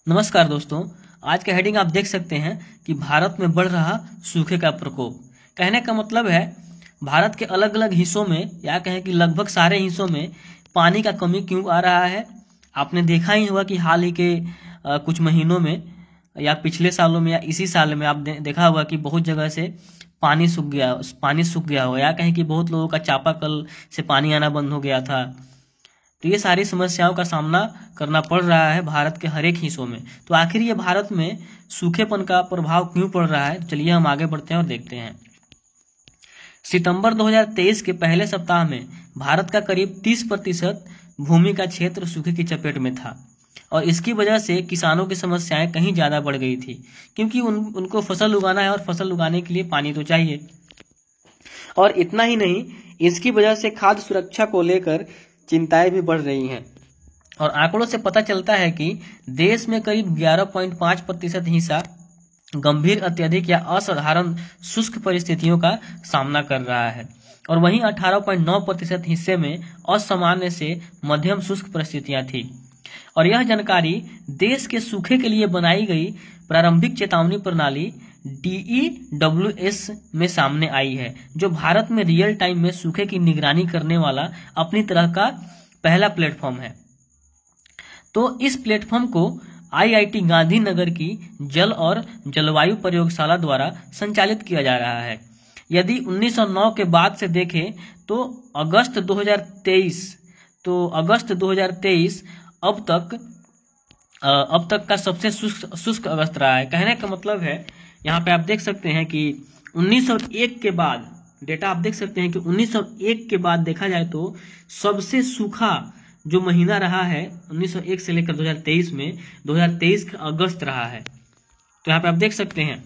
नमस्कार दोस्तों। आज का हेडिंग आप देख सकते हैं कि भारत में बढ़ रहा सूखे का प्रकोप। कहने का मतलब है भारत के अलग अलग हिस्सों में या कहें कि लगभग सारे हिस्सों में पानी का कमी क्यों आ रहा है। आपने देखा ही होगा कि हाल ही के कुछ महीनों में या पिछले सालों में या इसी साल में आप देखा होगा कि बहुत जगह से पानी सूख गया हो या कहें कि बहुत लोगों का चापाकल से पानी आना बंद हो गया था। तो ये सारी समस्याओं का सामना करना पड़ रहा है भारत के हर एक हिस्सों में। तो आखिर ये भारत में सूखेपन का प्रभाव क्यों पड़ रहा है, चलिए हम आगे बढ़ते हैं और देखते हैं। सितंबर 2023 के पहले सप्ताह में भारत का करीब 30% भूमि का क्षेत्र सूखे की चपेट में था और इसकी वजह से किसानों की समस्याएं कहीं ज़्यादा बढ़ गई थी, क्योंकि उनको फसल उगाना है और फसल उगाने के लिए पानी तो चाहिए। और इतना ही नहीं, इसकी वजह से खाद्य सुरक्षा को लेकर चिंताएं भी बढ़ रही हैं और आंकड़ों से पता चलता है कि देश में करीब 11.5% हिस्सा गंभीर, अत्यधिक या असाधारण शुष्क परिस्थितियों का सामना कर रहा है और वहीं 18.9% हिस्से में असामान्य से मध्यम शुष्क परिस्थितियां थी। और यह जानकारी देश के सूखे के लिए बनाई गई प्रारंभिक चेतावनी प्रणाली DEWS में सामने आई है, जो भारत में रियल टाइम में सूखे की निगरानी करने वाला अपनी तरह का पहला प्लेटफॉर्म है। तो इस प्लेटफॉर्म को IIT गांधीनगर की जल और जलवायु प्रयोगशाला द्वारा संचालित किया जा रहा है। यदि 1909 के बाद से देखें तो अगस्त 2023 अब तक का सबसे शुष्क अगस्त रहा है। कहने का मतलब है, यहाँ पे आप देख सकते हैं कि 1901 के बाद डेटा आप देख सकते हैं कि 1901 के बाद देखा जाए तो सबसे सूखा जो महीना रहा है 1901 से लेकर 2023 में 2023 का अगस्त रहा है। तो यहाँ पे आप देख सकते हैं,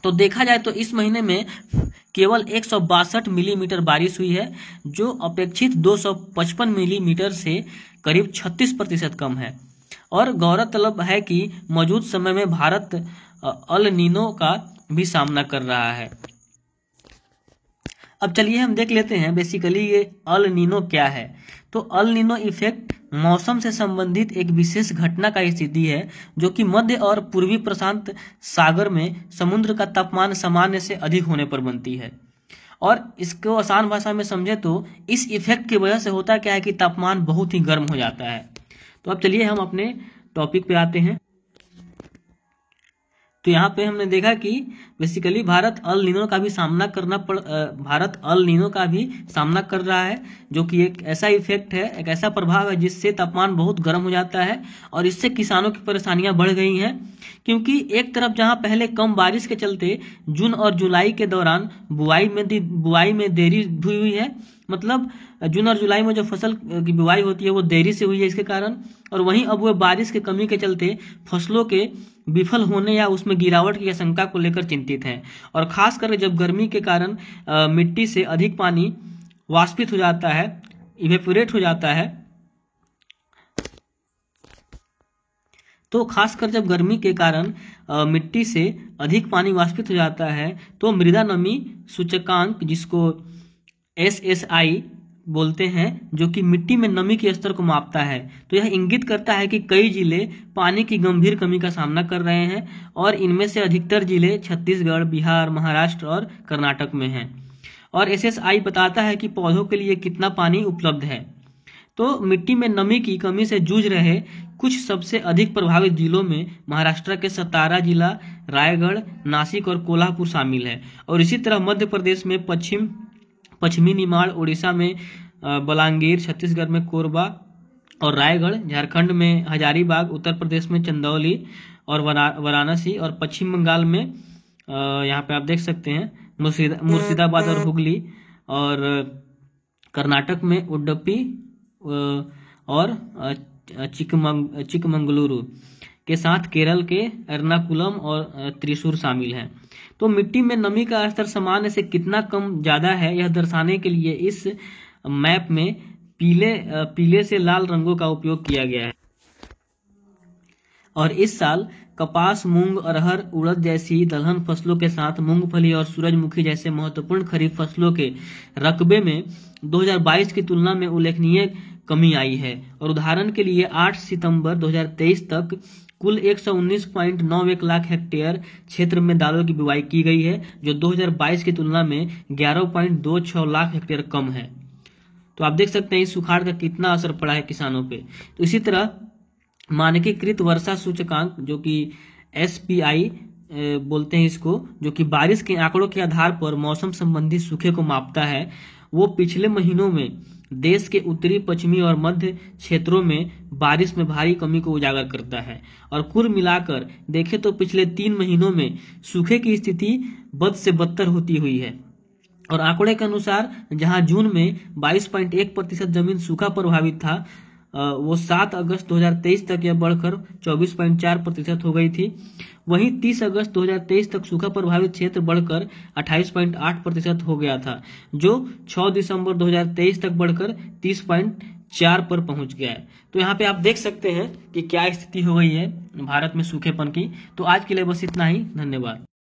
तो देखा जाए तो इस महीने में केवल 162 मिलीमीटर बारिश हुई है, जो अपेक्षित 255 मिलीमीटर से करीब 36% कम है। और गौरतलब है कि मौजूद समय में भारत अल नीनो का भी सामना कर रहा है। अब चलिए हम देख लेते हैं बेसिकली ये अल नीनो क्या है। तो अल नीनो इफेक्ट मौसम से संबंधित एक विशेष घटना का स्थिति है जो कि मध्य और पूर्वी प्रशांत सागर में समुद्र का तापमान सामान्य से अधिक होने पर बनती है। और इसको आसान भाषा में समझे तो इस इफेक्ट की वजह से होता क्या है कि तापमान बहुत ही गर्म हो जाता है। तो अब चलिए हम अपने टॉपिक पे आते हैं। तो यहाँ पे हमने देखा कि बेसिकली भारत अल नीनो का भी सामना कर रहा है, जो कि एक ऐसा इफेक्ट है, एक ऐसा प्रभाव है जिससे तापमान बहुत गर्म हो जाता है और इससे किसानों की परेशानियां बढ़ गई हैं। क्योंकि एक तरफ जहां पहले कम बारिश के चलते जून और जुलाई के दौरान बुआई में देरी हुई है, मतलब जून और जुलाई में जो फसल की बुआई होती है वो देरी से हुई है इसके कारण। और वहीं अब वो बारिश की कमी के चलते फसलों के विफल होने या उसमें गिरावट की आशंका को लेकर चिंतित हैं। और खास कर जब गर्मी के कारण मिट्टी से अधिक पानी वाष्पित हो जाता है, इवेपोरेट हो जाता है, तो खासकर जब गर्मी के कारण मिट्टी से अधिक पानी वाष्पित हो जाता है तो मृदा नमी सूचकांक, जिसको SSI बोलते हैं, जो कि मिट्टी में नमी के स्तर को मापता है, तो यह इंगित करता है कि कई जिले पानी की गंभीर कमी का सामना कर रहे हैं और इनमें से अधिकतर जिले छत्तीसगढ़, बिहार, महाराष्ट्र और कर्नाटक में हैं। और SSI बताता है कि पौधों के लिए कितना पानी उपलब्ध है। तो मिट्टी में नमी की कमी से जूझ रहे कुछ सबसे अधिक प्रभावित जिलों में महाराष्ट्र के सतारा जिला, रायगढ़, नासिक और कोल्हापुर शामिल है। और इसी तरह मध्य प्रदेश में पश्चिमी निमाड़, उड़ीसा में बलांगीर, छत्तीसगढ़ में कोरबा और रायगढ़, झारखंड में हजारीबाग, उत्तर प्रदेश में चंदौली और वाराणसी, और पश्चिम बंगाल में यहाँ पे आप देख सकते हैं मुर्शिदाबाद और हुगली, और कर्नाटक में उडुपी और चिकमंगलुरु के साथ केरल के एर्नाकुलम और त्रिशूर शामिल हैं। तो मिट्टी में नमी का स्तर सामान्य से कितना कम ज्यादा है, यह दर्शाने के लिए इस मैप में पीले से लाल रंगों का उपयोग किया गया है। और इस साल कपास, मूंग, अरहर, उड़द जैसी दलहन फसलों के साथ मूंगफली और सूरजमुखी जैसे महत्वपूर्ण खरीफ फसलों के रकबे में 2022 की तुलना में उल्लेखनीय कमी आई है। और उदाहरण के लिए 8 सितंबर 2023 तक कुल 119.91 लाख हेक्टेयर क्षेत्र में दालों की बुवाई की गई है, जो 2022 की तुलना में 11.26 लाख हेक्टेयर कम है। तो आप देख सकते हैं इस सुखाड़ का कितना असर पड़ा है किसानों पे। तो इसी तरह मानकीकृत वर्षा सूचकांक, जो कि SPI बोलते हैं इसको, जो कि बारिश के आंकड़ों के आधार पर मौसम संबंधी सूखे को मापता है, वो पिछले महीनों में देश के उत्तरी, पश्चिमी और मध्य क्षेत्रों में बारिश में भारी कमी को उजागर करता है। और कुल मिलाकर देखें तो पिछले 3 महीनों में सूखे की स्थिति बद से बदतर होती हुई है। और आंकड़े के अनुसार जहां जून में 22.1% जमीन सूखा प्रभावित था, वो 7 अगस्त 2023 तक यह बढ़कर 24.4% हो गई थी। वहीं 30 अगस्त 2023 तक सूखा प्रभावित क्षेत्र बढ़कर 28.8% हो गया था, जो 6 दिसंबर 2023 तक बढ़कर 30.4 पर पहुंच गया है। तो यहाँ पे आप देख सकते हैं कि क्या स्थिति हो गई है भारत में सूखेपन की। तो आज के लिए बस इतना ही, धन्यवाद।